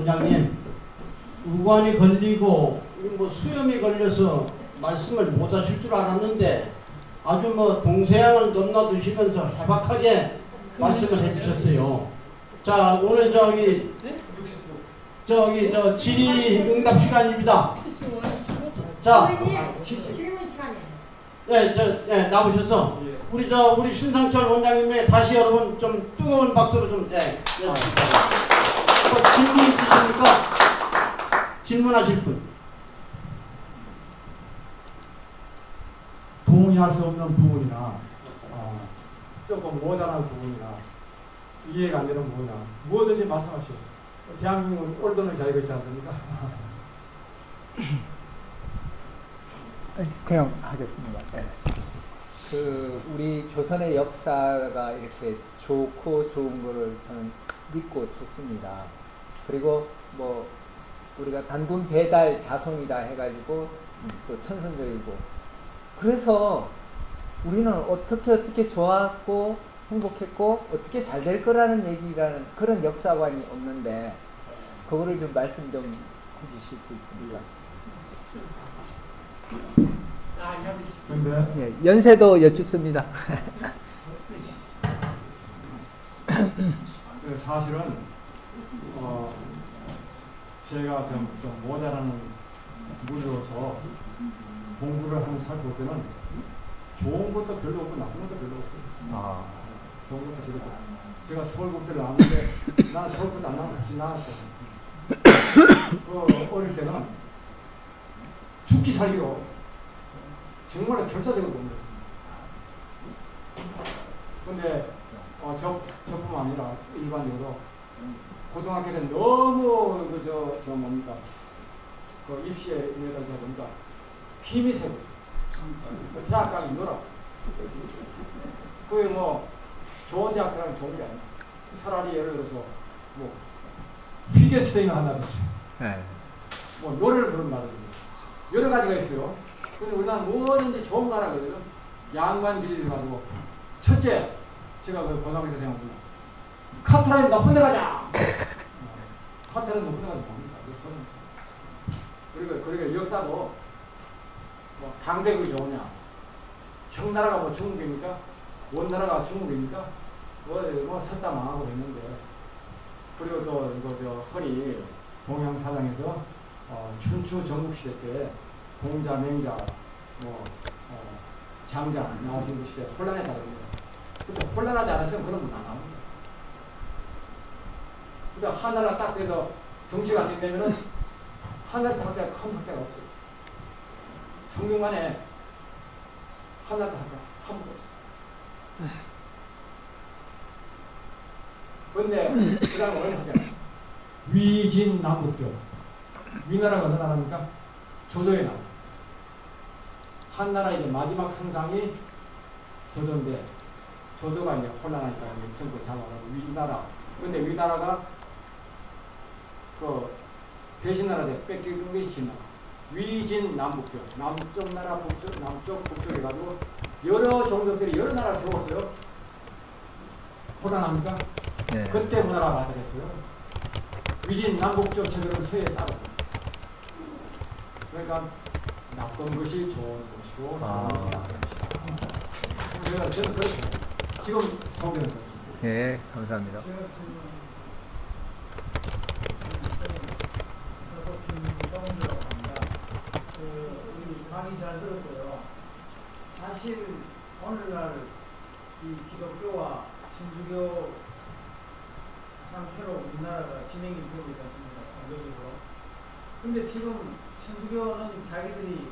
원장님, 우관이 걸리고 뭐 수염이 걸려서 말씀을 못 하실 줄 알았는데 아주 뭐 동서양을 넘나드시면서 해박하게 말씀을 해주셨어요. 자, 오늘 저 질의응답 시간입니다. 자, 질문 시간이에요. 네, 나오셔서 우리 신상철 원장님의 다시 여러분 좀 뜨거운 박수로 좀 질문 있으십니까? 질문하실 분. 동의할 수 없는 부분이나 조금 모자란 부분이나 이해가 안 되는 부분이나 뭐든지 말씀하시오. 대한민국은 옳도는 자유가 있지 않습니까? 그냥 하겠습니다. 네. 우리 조선의 역사가 이렇게 좋고 좋은 거를 저는 믿고 좋습니다. 그리고 뭐 우리가 단군 배달 자손이다 해가지고 또 천선적이고, 그래서 우리는 어떻게 좋았고 행복했고 어떻게 잘 될 거라는 얘기라는 그런 역사관이 없는데, 그거를 좀 말씀 좀 해주실 수 있습니까? 근데 예, 연세도 여쭙습니다. 사실은 제가 좀 모자라는 무리로서 공부를 하는 살펴볼 때는 좋은 것도 별로 없고 나쁜 것도 별로 없어요. 좋은 것도 별로 없고. 제가 서울국대를 나왔는데 나는 서울국대 안 나와서 같이 나왔어요. 어릴 때는 죽기 살기로 정말 결사적으로 공부했습니다. 근데 저뿐만 아니라 일반적으로 고등학교 때는 너무 입시에 내다가 보니까 힘이 세고 대학 가면 놀아. 그게 뭐 좋은 대학 들어가면 좋은 게 아니야. 차라리 예를 들어서 뭐 피겨스케이팅을 한다든지, 뭐 노래를 부른다든지 여러 가지가 있어요. 근데 우리나라는 뭐든지 좋은 나라거든요. 양반 비리를 가지고 첫째, 제가 그 고등학교 때 생각합니다. 카트라인 나 혼내가자. 카트라인 나 혼내가자 뭡니까? 그리고 역사도 뭐 강대국이 좋으냐? 청나라가 뭐 중국입니까? 원나라가 중국입니까? 뭐 섰다 망하고 했는데, 그리고 또 허리 동양사상에서 춘추 전국시대 때 공자, 맹자, 장자 나오신 그 시대 혼란했다거든요. 근데 혼란하지 않았으면 그런 분 안 나옵니다. 그러니까 하나가 딱 돼서 정치가 안 되면은 하나의 학자가 큰 학자가 없어요. 성경만에 하나의 학자 한 분도 없어요. 그런데 그 다음에 어느 학자는 위진남북조. 위나라가 어느 나라입니까? 조조의 나라. 한나라 이제 마지막 성상이 조조인데, 조조가 이제 혼란하니까 전부 잡아가지고 위나라. 근데 위나라가 그 대신나라 때 뺏기는 게 신나라. 위진 남북조. 남쪽 나라 북쪽, 남쪽 북쪽 해가지고 여러 종족들이 여러 나라를 세웠어요. 혼란합니까? 네. 그때 우리나라가 받아냈어요. 위진 남북조 체제를 서해 쌓았다. 그러니까 나쁜 것이 좋은 것이고 좋은 것이 나쁜 것이다. 저는 그렇습니다. 지금 소개는 그렇습니다. 네, 감사합니다. 우리 강의 잘 들었고요. 사실 오늘날 이 기독교와 천주교 상태로 우리나라가 진행이 되고 있지 않습니까? 종교적으로. 근데 지금 천주교는 자기들이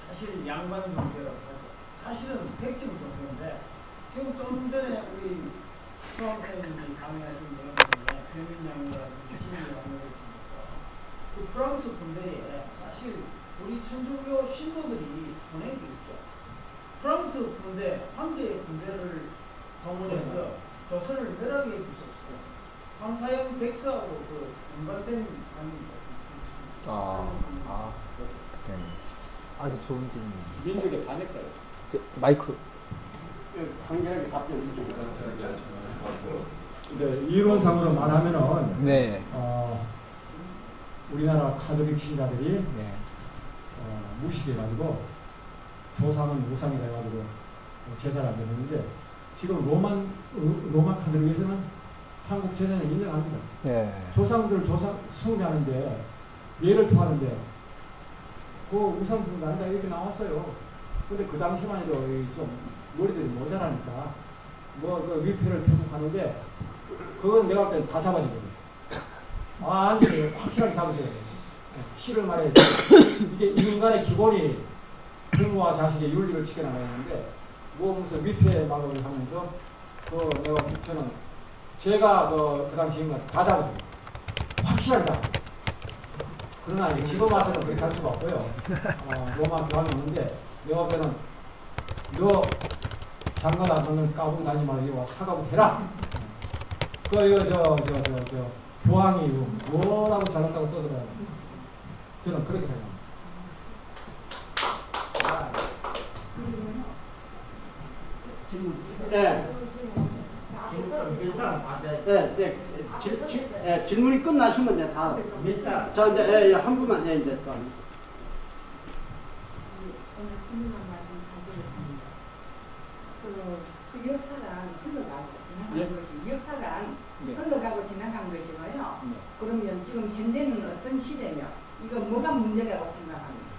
사실 양반 종교라고 하죠. 사실은 백증 종교인데, 지금 좀 전에 우리 수강생님이 강의하신 내용 중에 변민양이라든지 신민양을 통해서 그 프랑스 군대에 사실 우리 천주교 신도들이 보낸 게 있죠. 프랑스 군대, 한 개의 군대를 동원해서 조선을 멸하게 해주셨어요. 황사영 백사하고 그 연관된 관계죠. 네. 아주 좋은 질문입니다. 민족의 반역자예요. 마이크. 강렬하게 답변 해주세요. 이론상으로 말하면은 네. 우리나라 카톨릭 신자들이 네. 무식해가지고 조상은 우상이라 해가지고 제사를 안 드리는데 지금 로마 카톨릭에서는 한국 제사는 인정합니다. 네. 조상들 숭배하는데 예를 표하는데 그 우상 숭배한다 이렇게 나왔어요. 근데 그 당시만 해도 좀 머리들이 모자라니까 그 위패를 편곡하는데 그건 내가 볼 때는 다 잡아주거든요. 완전히 확실하게 잡으셔야 돼요. 실을 말해 이게 인간의 기본이 부모와 자식의 윤리를 지켜나가야 하는데 무슨 위패 막을 하면서 저는 제가 그 당시 인간 다 잡아줘요. 확실하게 잡아줘요. 그러나 지금 와서는 그렇게 할 수가 없고요. 로마 교황이 오는데 내가 볼 때는 너 장가도 안 넣는 까불고 다니지 말고 이거 사과고 해라. 교황이 뭐라고 잘났다고 떠들어요. 저는 그렇게 생각합니다. 질문이 끝나시면 이제 다. 자, 이제 한 분만 이제 또. 궁금한 말씀 잘 들었습니다. 그 역사가 흘러가고 지나간 것이 역사가 흘러가고 지나간 것이고요. 그러면 지금 현재는 어떤 시대며 이거 뭐가 문제라고 생각합니까?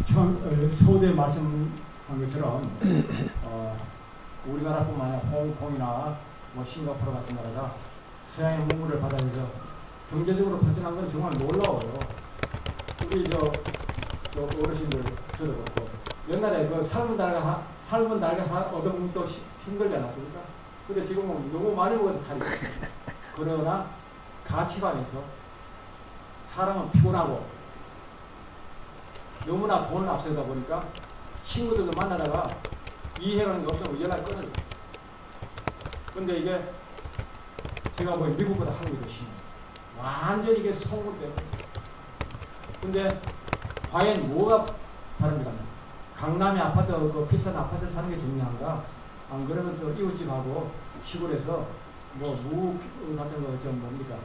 처음 소대 말씀한 것처럼 우리나라뿐만 아니라 홍콩이나 뭐 싱가포르 같은 나라가 서양의 문물을 받아들여서 경제적으로 발전한 건 정말 놀라워요. 우리 저 어르신들 저도 그렇고 옛날에 그 삶은 달걀 얻어먹기도 힘들지 않았습니까? 근데 지금은 너무 많이 먹어서 탈이 그러나 가치관에서 사람은 피곤하고 너무나 돈을 앞세우다 보니까 친구들도 만나다가 이해하는 게 없으면 연락이 끊어져요. 근데 이게 제가 뭐 미국보다 한국이 더 심해요. 완전히 이게 송골돼요. 근데 과연 뭐가 다릅니까? 강남의 아파트, 그 비싼 아파트 사는 게 중요한가? 안 그러면 또 이웃집하고 시골에서 뭐 무 같은 거 좀 뭡니까?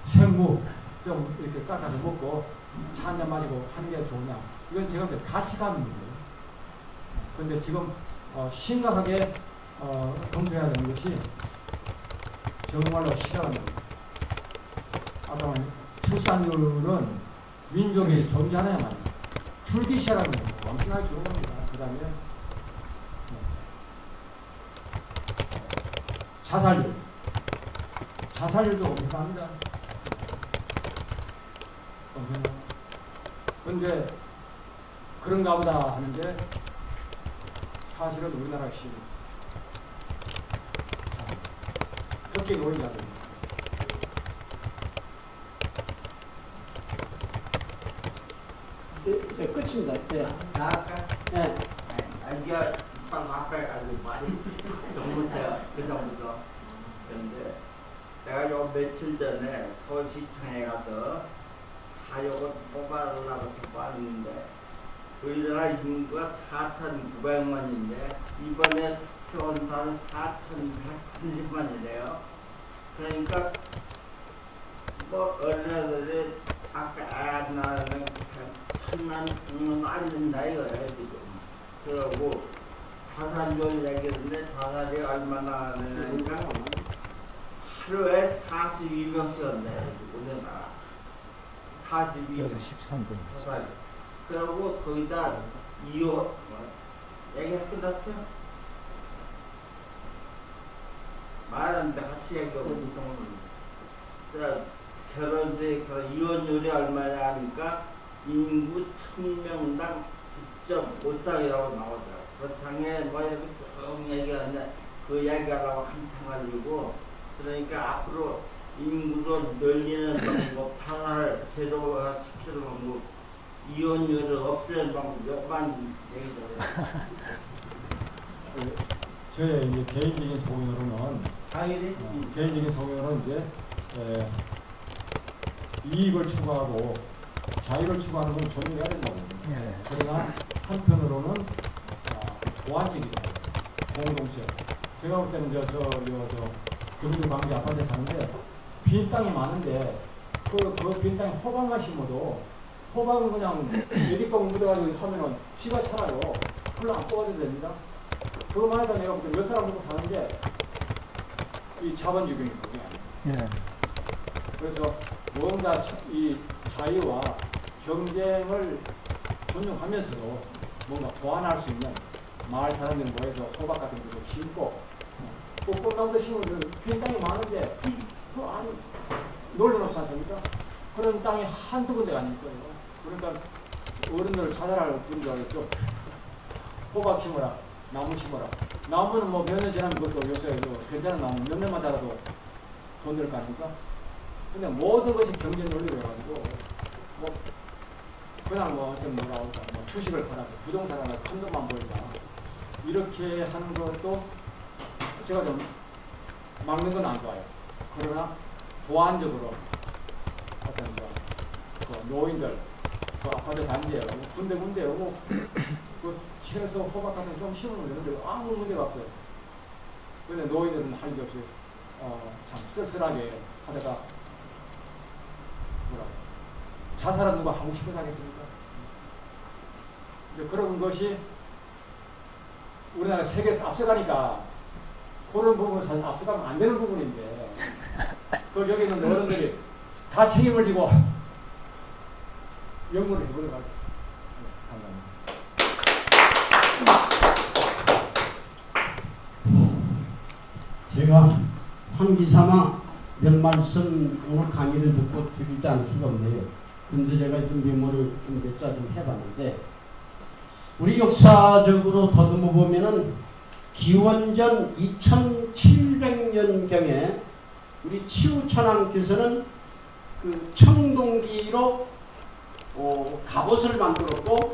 생무 좀 이렇게 깎아서 먹고 차 한잔 마시고 하는 게 좋으냐? 이건 제가 볼 때 가치관 문제예요. 근데 지금 심각하게 검토해야 되는 것이 정말로 시간은 아까 말한 출산율은 민족이 존재하나야 말이야. 줄기 시작하는 거 엄청나게 좋은 겁니다. 그 다음에 자살률도 엄청납니다. 그런데 그런가 보다 하는데 사실은 우리나라 시 그렇게 노인자들 끝입니다. 네. 네. 이게 방 앞에 아주 많이 정문대요. 그다음부터 그런데 내가 요 며칠 전에 서울시청에 가서 하려고 뽑아달라고 뽑았는데 우리나라 인구가 4,900만인데 이번에 투표한 사람은 4,130만이래요. 그러니까 뭐 어린애들이 아까 애 낳는 1,000만, 1,000만 안 된다 이거예요 지금. 그러고 자살률 얘기했는데 자살이 얼마나 되니까 하루에 42명씩 한대요 우리나라. 42명. 13분. 자살. 그러고 거기다 이혼 얘기 끝났죠? 말하는데 같이 얘기하고 결혼식 이혼율이 얼마냐 하니까 인구 1000명당 9.5장이라고 나오더라고요. 그 장에 뭐 이렇게 쭉 얘기하는데 그 얘기하려고 한참 가지고 그러니까 앞으로 인구를 늘리는 방법, 탄화를 제도화 시키는 방법, 이혼율을 없애는 방법 몇만 얘기더라고요. 저의 이제 개인적인 소견으로는 개인적인 소견으로는 이제 이익을 추구하고 자유를 추구하는 건 존중해야 된다고 봅니다. 그러나 한편으로는 보완적이죠. 공동체. 제가 볼 때는 금융 관계 아파트에 사는데 빈 땅이 많은데 그 빈 땅에 호박만 심어도 호박은 그냥 예비값 묻어가지고 하면은 씨가 살아요. 별로 안 뽑아도 됩니다. 그것만 해도 내가 볼 때 몇 사람 먹고 사는데 이 자본주의거든요. 예. 그래서 뭔가 이 자유와 경쟁을 존중하면서도 뭔가 보완할 수 있는 마을 사람들 모여서 호박 같은 것도 심고 꽃나무도 심으면 빈 땅이 많은데 그 안 놀려놓지 않습니까? 그런 땅이 한두 군데가 아닐 거예요. 그러니까 어른들을 찾아갈 분들 좀 호박 심어라, 나무 심어라. 나무는 뭐 몇 년 지나면 그것도 요새 괜찮은 나무 몇 년만 자라도 돈 들 거 아닙니까? 근데 모든 것이 경제 논리로 해가지고 뭐 그냥 좀 뭐라 할까 주식을 팔아서 부동산을 큰 돈만 벌자 이렇게 하는 것도 제가 좀 막는 건 안 좋아요. 그러나 보완적으로 어떤 그 노인들 그 아파트 단지에 군데군데 오고 그 채소 호박 같은 거 좀 심으면 되는데 아무 문제가 없어요. 그런데 노인들은 할 게 없이 참 쓸쓸하게 하다가 뭐라 자살은 누가 하고 싶어서 하겠습니까? 그런 것이 우리나라 세계에서 앞서가니까 그런 부분은 사실 앞서가면 안 되는 부분인데 그 여기 있는 어른들이 다 책임을 지고 연구를 해보려고 합니다. 제가 환기삼아 몇 말씀 오늘 강의를 듣고 드리지 않을 수가 없네요. 근데 제가 좀 메모를 좀 몇 자 좀 해봤는데 우리 역사적으로 더듬어 보면은 기원전 2700년경에 우리 치우천왕께서는 그 청동기로 갑옷을 만들었고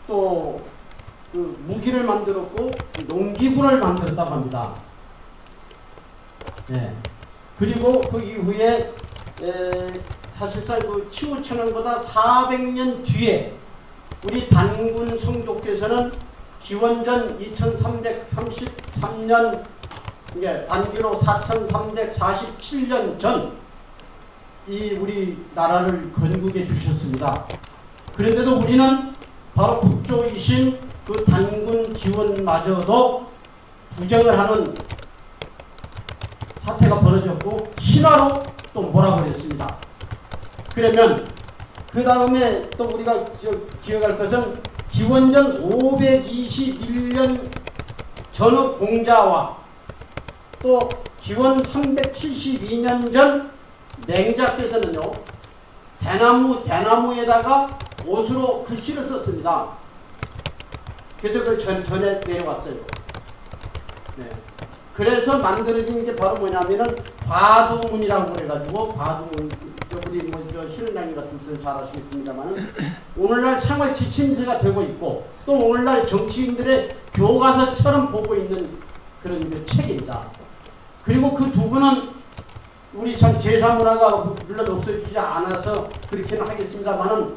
또 그 무기를 만들었고 농기구를 만들었다고 합니다. 네. 그리고 그 이후에 사실상 그 치우천왕보다 400년 뒤에 우리 단군 성조께서는 기원전 2333년 단기로 4347년 전 이 우리 나라를 건국해 주셨습니다. 그런데도 우리는 바로 국조이신 그 단군 기원마저도 부정을 하는 사태가 벌어졌고 신화로 또 몰아버렸습니다. 그러면 그 다음에 또 우리가 기억할 것은 기원전 521년 전후 공자와 또 기원 372년 전 맹자께서는요 대나무에다가 옷으로 글씨를 썼습니다. 그래서 그걸 전해 내려왔어요. 네. 그래서 만들어진 게 바로 뭐냐면은 과두문이라고 그래가지고 과두문 우리 신은장님 같은 분들 잘 아시겠습니다만은 오늘날 생활 지침서가 되고 있고 또 오늘날 정치인들의 교과서처럼 보고 있는 그런 그 책입니다. 그리고 그 두 분은 우리 참 제사문화가 물론 없어지지 않아서 그렇게는 하겠습니다만은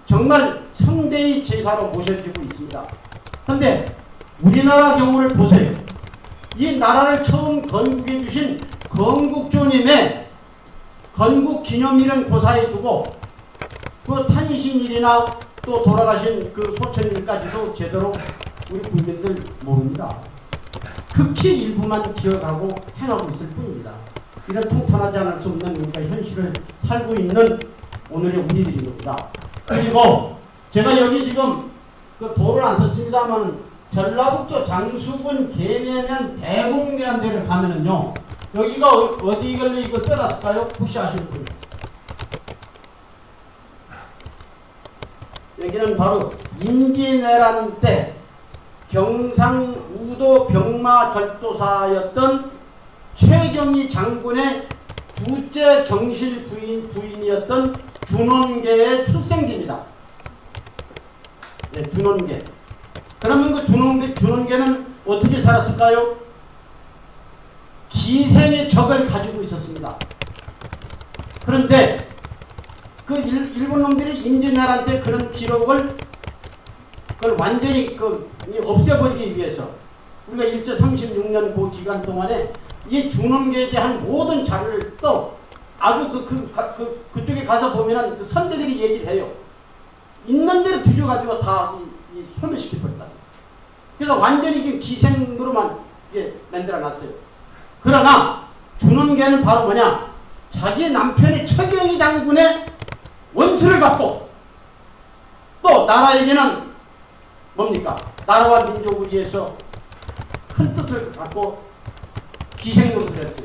정말 성대의 제사로 모셔지고 있습니다. 그런데 우리나라 경우를 보세요. 이 나라를 처음 건국해 주신 건국조님의 건국기념일은 고사해 두고 그 탄신일이나 또 돌아가신 그 소천일까지도 제대로 우리 국민들 모릅니다. 극히 일부만 기억하고 행하고 있을 뿐입니다. 이런 통탄하지 않을 수 없는 우리가 현실을 살고 있는 오늘의 우리들인 겁니다. 그리고 제가 여기 지금 그 도를 안 썼습니다만 전라북도 장수군 계내면 대곡이라는 데를 가면은요 여기가 어디길래 이거 써놨을까요? 혹시 아시는 분? 여기는 바로 임진왜란 때 경상우도 병마절도사였던 최경희 장군의 둘째 정실 부인이었던 준원계의 출생지입니다. 네, 준원계. 그러면 그 준원계는 어떻게 살았을까요? 기생의 적을 가지고 있었습니다. 그런데 그 일본 놈들이 임진왜란 때 그런 기록을 그걸 완전히 없애버리기 위해서 우리가 일제 36년 그 기간 동안에 이 중흥계에 대한 모든 자료를 또 아주 그쪽에 가서 보면은 그 선대들이 얘기를 해요. 있는 대로 뒤져가지고 다 소멸시켜버렸다. 그래서 완전히 기생으로만 만들어 놨어요. 그러나 준원계는 바로 뭐냐? 자기 남편의 최경희 장군의 원수를 갖고 또 나라에게는 뭡니까? 나라와 민족을 위해서 큰 뜻을 갖고 기생노릇을 했어요.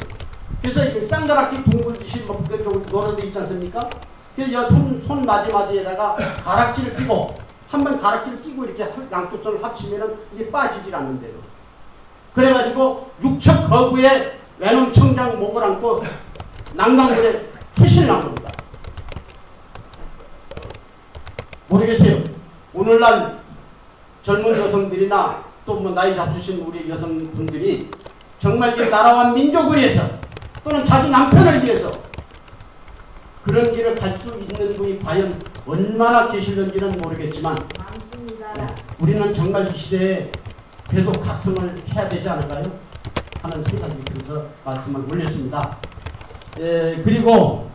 그래서 이렇게 쌍가락지 둥글듯이 뭐 그쪽으로 노래도 있지 않습니까? 그래서 손 마디마디에다가 가락지를 끼고 한번 가락지를 끼고 이렇게 양쪽 손을 합치면은 이게 빠지질 않는데요. 그래가지고 육척 거구에 외놈 청장 목을 안고 난강물에 투신을 한 겁니다. 모르겠어요. 오늘날 젊은 여성들이나 또 뭐 나이 잡수신 우리 여성분들이 정말 이 나라와 민족을 위해서 또는 자기 남편을 위해서 그런 길을 갈 수 있는 분이 과연 얼마나 계실는지는 모르겠지만 우리는 정말 이 시대에 그래도 각성을 해야 되지 않을까요? 하는 생각이 들어서 말씀을 올렸습니다. 그리고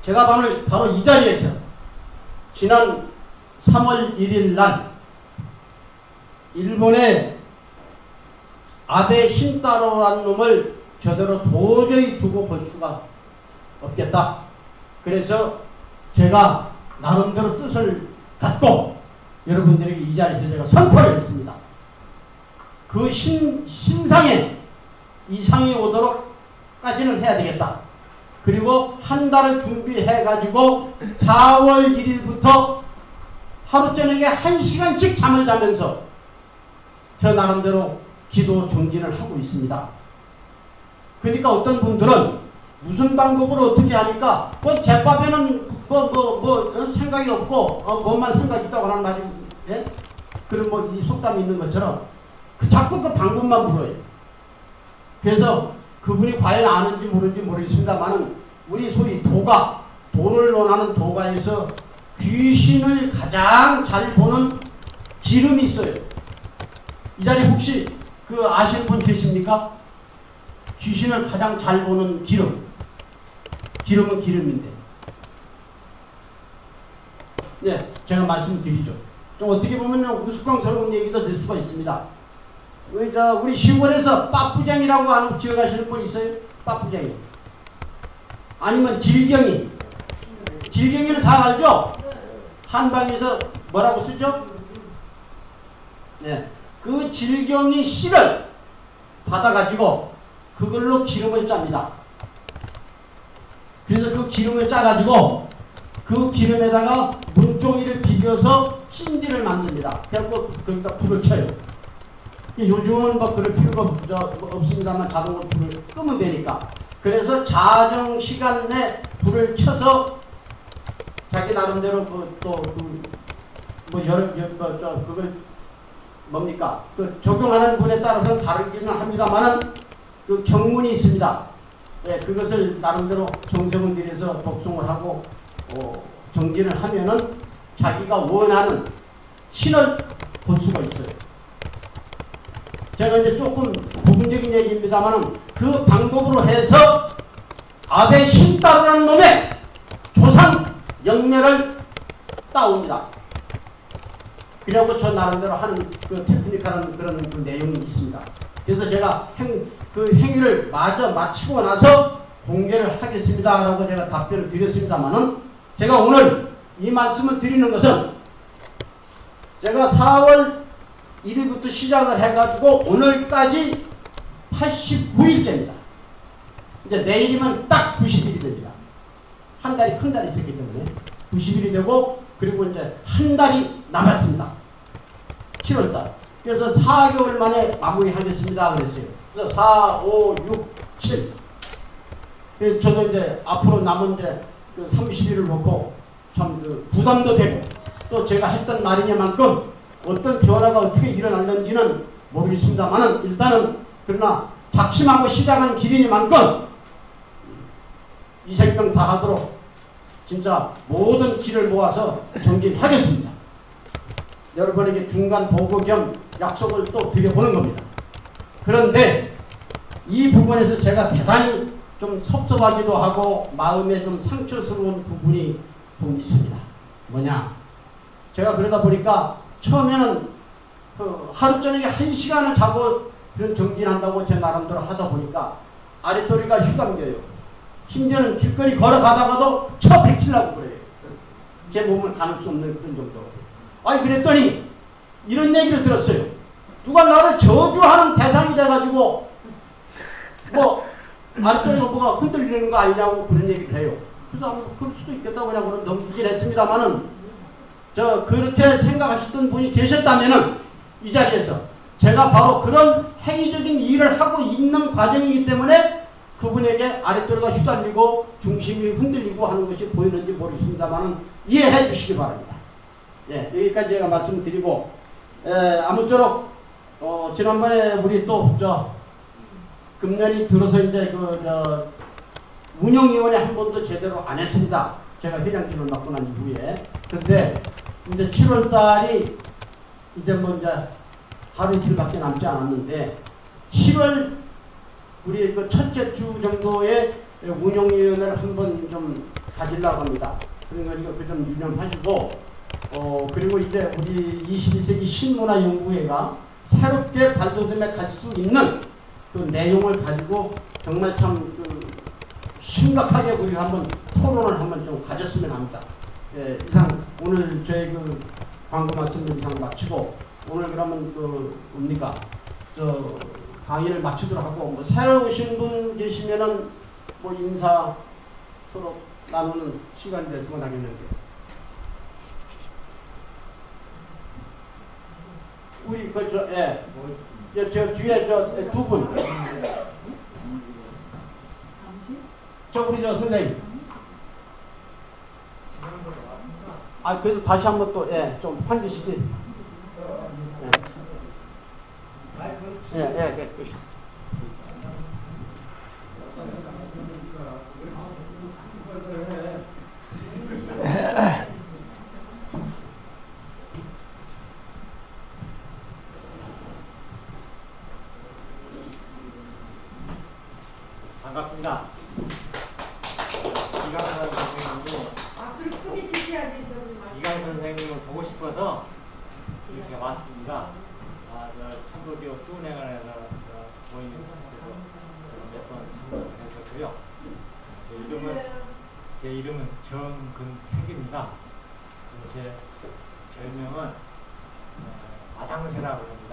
제가 바로 이 자리에서 지난 3월 1일 날 일본의 아베 신타로라는 놈을 저대로 도저히 두고 볼 수가 없겠다. 그래서 제가 나름대로 뜻을 갖고 여러분들에게 이 자리에서 제가 선포를 했습니다. 그 신상에 이상이 오도록까지는 해야 되겠다. 그리고 한 달을 준비해가지고 4월 1일부터 하루 저녁에 1시간씩 잠을 자면서 저 나름대로 기도 정진을 하고 있습니다. 그러니까 어떤 분들은 무슨 방법으로 어떻게 하니까 뭐 제밥에는 뭐 생각이 없고 뭐만 생각이 있다고 하는 말이 그런 뭐 이 속담이 있는 것처럼 자꾸 그 방법만 물어요. 그래서 그분이 과연 아는지 모르는지 모르겠습니다만은 우리 소위 도가 도를 논하는 도가에서 귀신을 가장 잘 보는 기름이 있어요. 이 자리에 혹시 그 아시는 분 계십니까? 귀신을 가장 잘 보는 기름. 기름은 기름인데. 네, 제가 말씀드리죠. 좀 어떻게 보면 우스꽝스러운 얘기도 될 수가 있습니다. 우리 시골에서 빠꾸쟁이라고 하는 기억하시는 분 있어요? 빠꾸쟁이. 아니면 질경이. 질경이는 잘 알죠? 한방에서 뭐라고 쓰죠? 네. 그 질경이 씨를 받아가지고 그걸로 기름을 짭니다. 그래서 그 기름을 짜가지고 그 기름에다가 문종이를 비벼서 신지를 만듭니다. 그래서 거기다 불을 켜요. 요즘은 뭐 그럴 필요가 없습니다만 자동으로 불을 끄면 되니까. 그래서 자정 시간 내 불을 켜서 자기 나름대로 그걸 뭡니까? 그 적용하는 분에 따라서 다르기는 합니다만은 그 경문이 있습니다. 네, 그것을 나름대로 정성을 들여서 독송을 하고 정진을 하면은 자기가 원하는 신을 볼 수가 있어요. 제가 이제 조금 부분적인 얘기입니다만은 그 방법으로 해서 아베 신타로라는 놈의 조상 영매를 따옵니다. 그리고 저 나름대로 하는 그 테크닉하는 그런 그 내용이 있습니다. 그래서 제가 그 행위를 마치고 나서 공개를 하겠습니다. 라고 제가 답변을 드렸습니다만은 제가 오늘 이 말씀을 드리는 것은 제가 4월 1일부터 시작을 해가지고 오늘까지 89일째입니다. 이제 내일이면 딱 90일이 됩니다. 한 달이 큰 달이 있었기 때문에 90일이 되고 그리고 이제 한 달이 남았습니다. 7월달. 그래서 4개월 만에 마무리하겠습니다. 그랬어요. 그래서 4, 5, 6, 7. 저도 이제 앞으로 남은 이제 그 30일을 놓고 참 그 부담도 되고 또 제가 했던 말이냐만큼 어떤 변화가 어떻게 일어났는지는 모르겠습니다만은 일단은 그러나 작심하고 시작한 길이니만큼 이 생명 다 하도록 진짜 모든 길을 모아서 정진하겠습니다. 여러분에게 중간 보고 겸 약속을 또 드려보는 겁니다. 그런데 이 부분에서 제가 대단히 좀 섭섭하기도 하고 마음에 좀 상처스러운 부분이 좀 있습니다. 뭐냐? 제가 그러다 보니까 처음에는 그 하루 저녁에 1시간을 자고 그런 정진한다고 제 나름대로 하다 보니까 아랫도리가 휘감겨요. 심지어는 길거리 걸어가다가도 쳐 백히려고 그래요. 제 몸을 가눌 수 없는 그런 정도. 아니 그랬더니 이런 얘기를 들었어요. 누가 나를 저주하는 대상이 돼가지고 뭐 아랫도리가 뭐가 흔들리는 거 아니냐고 그런 얘기를 해요. 그래서 그럴 수도 있겠다고 그냥 넘기긴 했습니다만은 저 그렇게 생각하시던 분이 계셨다면은 이 자리에서 제가 바로 그런 행위적인 일을 하고 있는 과정이기 때문에 그분에게 아랫도리가 휘달리고 중심이 흔들리고 하는 것이 보이는지 모르겠습니다만은 이해해 주시기 바랍니다. 예, 여기까지 제가 말씀드리고 아무쪼록 지난번에 우리 또 금년이 들어서 이제 운영위원회 한 번도 제대로 안 했습니다. 제가 회장직을 맡고 난 이후에. 근데 이제 7월 달이 이제 뭐 이제 하루 이틀밖에 남지 않았는데 7월 우리 그 첫째 주 정도에 운영위원회를 한번 좀 가지려고 합니다. 그러니까 이거 그 좀 유념하시고 그리고 이제 우리 21세기 신문화연구회가 새롭게 발돋움에 갈 수 있는 그 내용을 가지고 정말 참 심각하게 우리가 한번 토론을 한번 좀 가졌으면 합니다. 예, 이상 오늘 저희 그 광고 말씀을 이상 마치고 오늘 그러면 뭡니까 강의를 마치도록 하고 뭐 새로 오신 분 계시면은 뭐 인사 서로 나누는 시간이 됐으면 하겠는데 우리 저 뒤에 두 분 우리 선생님 그래도 다시 한번 또 좀 환기시키 반갑습니다. 이강 선생님을 보고 싶어서 이렇게 왔습니다. 참고기호 수운회관에서 모임에 몇 번 참석을 했었고요. 제 이름은 정근택입니다. 제 별명은 마당새라고 합니다.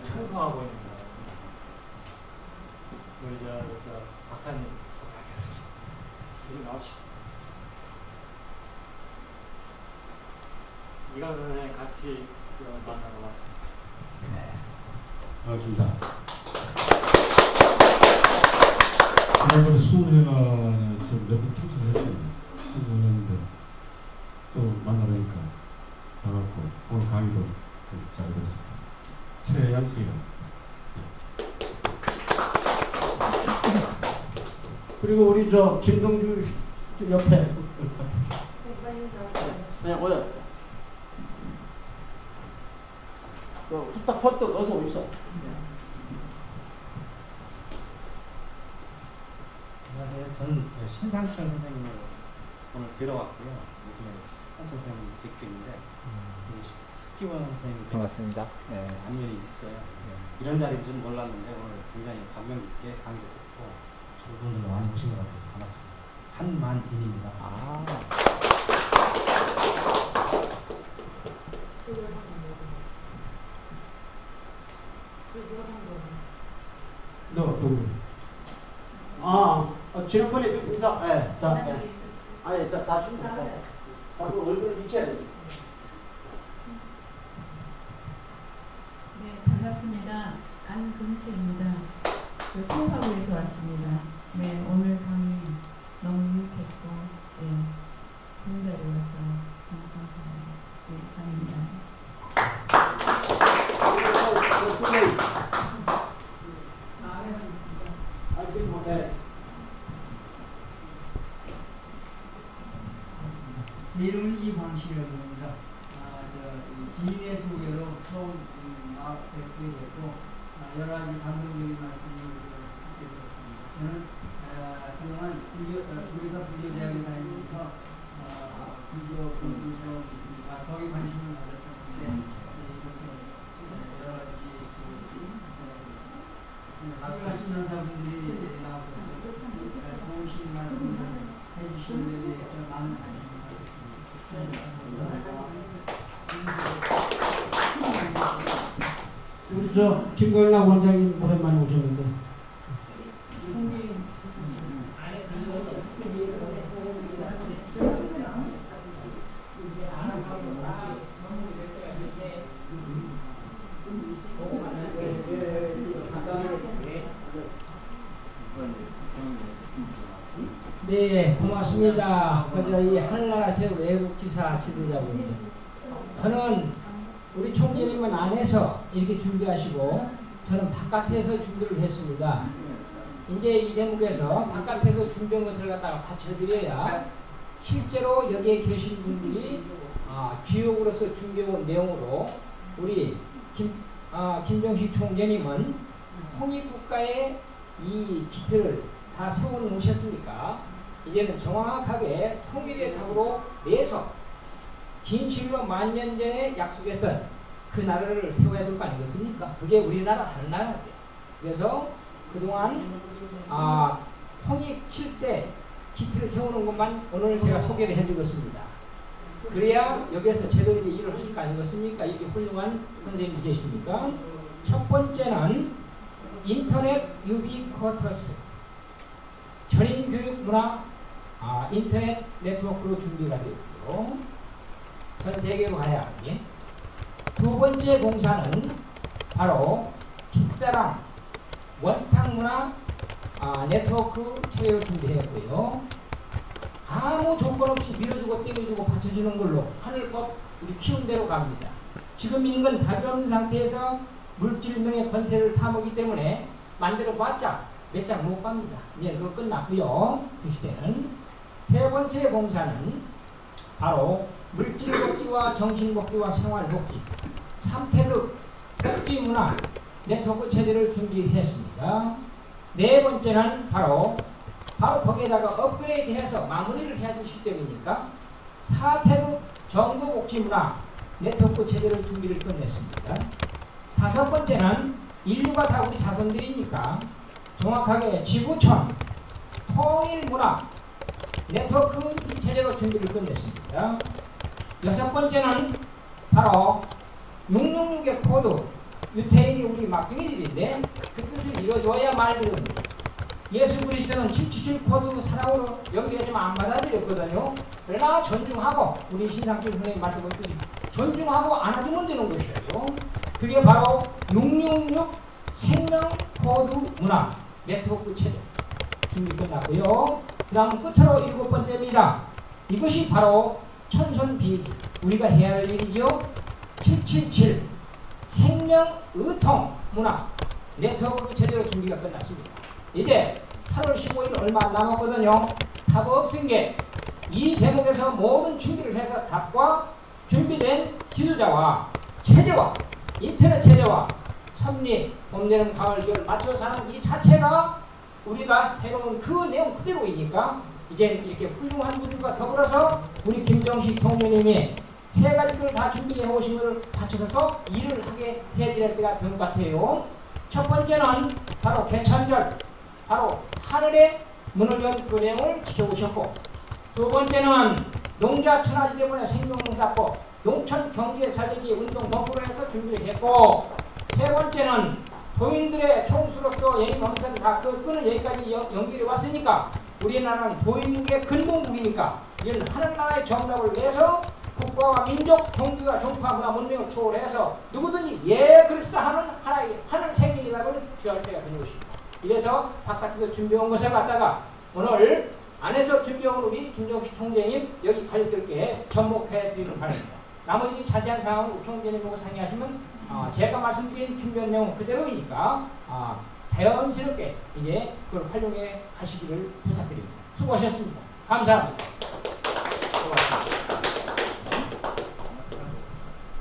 청소하고 있는 거예요. 우리 박사님 소개하겠습니다. 이리 나오시죠. 이강 선생님 같이 만나러 왔습니다. 반갑습니다. 지난번에 수운회관에 몇번 참석했습니다. 참석했는데 또 만나뵈니까 반갑고 오늘 강의도 잘 들었습니다. 최양수입니다. 그리고 우리 김동주 옆에 후딱 퍼뜩 어서 오이소. 안녕하세요. 저는 신상철 선생님을 오늘 뵈러 왔고요. 요즘에 신상철 선생님 뵙고 있는데 숙기원 선생님 반갑습니다. 안면이 있어요. 이런 자리인 줄 몰랐는데 오늘 굉장히 감명 깊게 강의도 듣고 저분들 많이 오신 것 같아서 반갑습니다. 한만인입니다. 지난번에 인사, 다시 얼굴을 비춰야 돼. 네, 반갑습니다. 안금채입니다. 수업하고에서 왔습니다. 네, 오늘 강의 너무 유익했고, 좋은 자리에 와서 정말 감사합니다. 제 이름은 이광식이라고 합니다. 지인의 소개로 처음 뵙게 됐고 여러 가지 감동 훌륭하신 연사분들이 나와서 좋으신 말씀을 해주시는 데 대해서 많은 관심을 가졌습니다. 우리 저 김광락 원장님 오랜만에 오셨는데. 네, 고맙습니다. 저희 하늘나라새 외국기사 지도자분들. 저는 우리 총재님은 안에서 이렇게 준비하시고 저는 바깥에서 준비를 했습니다. 이제 이 대목에서 바깥에서 준비한 것을 갖다가 받쳐드려야 실제로 여기에 계신 분들이 지역으로서 준비해온 내용으로 우리 김정식 총재님은 통일국가의 이 기틀을 다 세워놓으셨으니까 이제는 정확하게 통일의 답으로 내서 진실로 만년 전에 약속했던 그 나라를 세워야 될 거 아니겠습니까? 그게 우리나라 다른 나라예요. 그래서 그동안 통일 칠 때 기틀을 세우는 것만 오늘 제가 소개를 해주겠습니다. 그래야 여기에서 제대로 일을 하실 거 아니겠습니까? 이렇게 훌륭한 선생님이 계십니까? 첫 번째는 인터넷 유비쿼터스 전인 교육 문화 인터넷 네트워크로 준비가 되었고요. 전 세계로 가야 하니. 두 번째 공사는 바로 빗사람 원탁 문화 네트워크 체계로 준비했고요. 아무 조건 없이 밀어주고 땡겨주고 받쳐주는 걸로 하늘법 우리 키운 대로 갑니다. 지금 인근 답이 없는 상태에서 물질명의 권세를 타먹기 때문에 만들어봤자 몇 장 못 갑니다. 이제 그거 끝났고요. 그 시대는. 세 번째 공사는 바로 물질복지와 정신복지와 생활복지 3태극 복지문화 네트워크 체제를 준비했습니다. 네 번째는 바로 거기에다가 업그레이드해서 마무리를 해야 될 시점이니까 4태극 정부복지문화 네트워크 체제를 준비를 끝냈습니다. 다섯 번째는 인류가 다 우리 자손들이니까 정확하게 지구촌 통일문화 네트워크 체제로 준비를 끝냈습니다. 여섯 번째는 바로 666의 코드 유태인이 우리 막둥이들인데 그 뜻을 이뤄줘야 말들입니다. 예수 그리스도는 777 코드 사랑으로 연결하지만 안 받아들였거든요. 그러나 존중하고 우리 신상철 선생님 말씀드린 존중하고 안아주면 되는 것이에요. 그게 바로 666 생명 코드 문화 네트워크 체제 준비 끝났고요. 그 다음 끝으로 일곱 번째입니다. 이것이 바로 천손비 우리가 해야 할 일이죠. 777 생명의통 문화 네트워크 체제로 준비가 끝났습니다. 이제 8월 15일 얼마 안 남았거든요. 답 없은 게 이 대목에서 모든 준비를 해서 답과 준비된 지도자와 체제와 인터넷 체제와 섭리, 봄, 여름, 가을, 겨울 맞춰서 하는 이 자체가 우리가 해놓은 그 내용 그대로이니까 이제 이렇게 훌륭한 분들과 더불어서 우리 김정식 총재님이 세 가지를 다 준비해 오신 것을 받쳐서 일을 하게 해드릴 때가 된 것 같아요. 첫 번째는 바로 개천절, 바로 하늘의 문을 연 그 내용을 지켜오셨고, 두 번째는 농자 천하지 때문에 생명농사법, 농촌 경제 살리기 운동 동포로 해서 준비를 했고, 세 번째는 도인들의 총수로서 예임 엄선 다 그 끈을 여기까지 연결해 왔으니까 우리나라는 도인국의 근본국이니까 이런 하늘나라의 정답을 위해서 국가와 민족, 종교와 종파, 문화, 문명을 초월해서 누구든지 그럴싸하는 하나의 하늘 생명이라고 주할 때가 된 것입니다. 이래서 바깥에서 준비한 것을 갖다가 오늘 안에서 준비한 우리 김정식 총재님 여기 가족들께 접목해 드리는 바랍니다. 나머지 자세한 사항은 우 총재님하고 상의하시면 제가 말씀드린 준비한 내용 그대로이니까 자연스럽게 이제 그걸 활용해 가시기를 부탁드립니다. 수고하셨습니다. 감사합니다.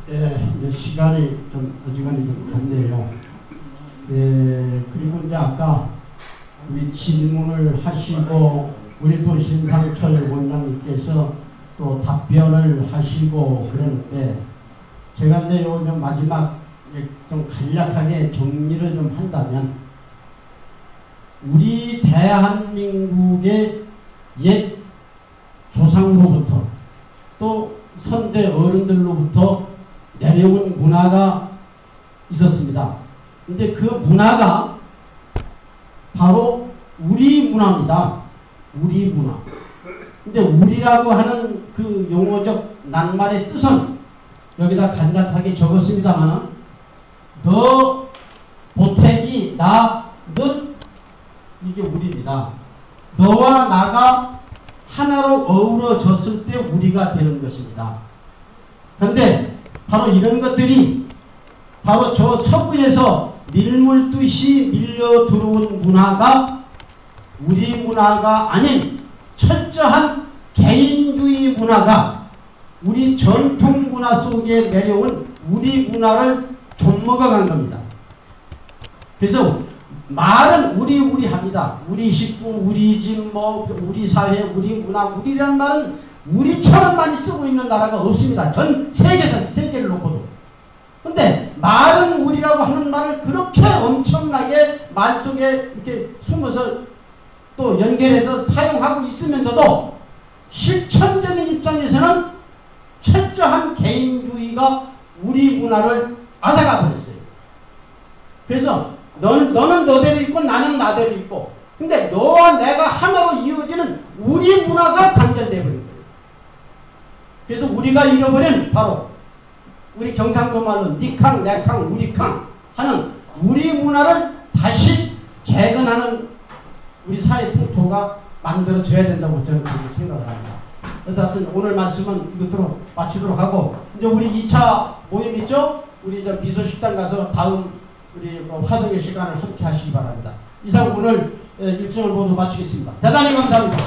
네, 이제 시간이 좀 어지간히 좀 갔네요. 네, 그리고 이제 아까 우리 질문을 하시고 우리 또 신상철 원장님께서 또 답변을 하시고 그러는데 제가 이제 요 마지막 좀 간략하게 정리를 좀 한다면 우리 대한민국의 옛 조상으로부터 또 선대 어른들로부터 내려온 문화가 있었습니다. 근데 그 문화가 바로 우리 문화입니다. 우리 문화. 근데 우리라고 하는 그 용어적 낱말의 뜻은 여기다 간단하게 적었습니다만, 너, 보태기, 나, 는 이게 우리입니다. 너와 나가 하나로 어우러졌을 때 우리가 되는 것입니다. 그런데 바로 이런 것들이 바로 저 서구에서 밀물듯이 밀려 들어온 문화가 우리 문화가 아닌 철저한 개인주의 문화가 우리 전통 문화 속에 내려온 우리 문화를 좀먹어간 겁니다. 그래서 말은 우리 합니다. 우리 식구, 우리 집, 뭐 우리 사회, 우리 문화, 우리라는 말은 우리처럼 많이 쓰고 있는 나라가 없습니다. 전 세계에서, 세계를 놓고도. 근데 말은 우리라고 하는 말을 그렇게 엄청나게 말 속에 이렇게 숨어서 또 연결해서 사용하고 있으면서도 실천적인 입장에서는 철저한 개인주의가 우리 문화를 앗아가 버렸어요. 그래서 너는 너대로 있고 나는 나대로 있고, 근데 너와 내가 하나로 이어지는 우리 문화가 단절되어 버린 거예요. 그래서 우리가 잃어버린 바로 우리 경상도 말로 니캉, 내캉, 우리캉 하는 우리 문화를 다시 재건하는 우리 사회 풍토가 만들어져야 된다고 저는 그렇게 생각을 합니다. 그래서 하여튼 오늘 말씀은 이것으로 마치도록 하고, 이제 우리 2차 모임 있죠? 우리 저 미소식당 가서 다음 우리 화동의 시간을 함께 하시기 바랍니다. 이상 오늘 일정을 모두 마치겠습니다. 대단히 감사합니다.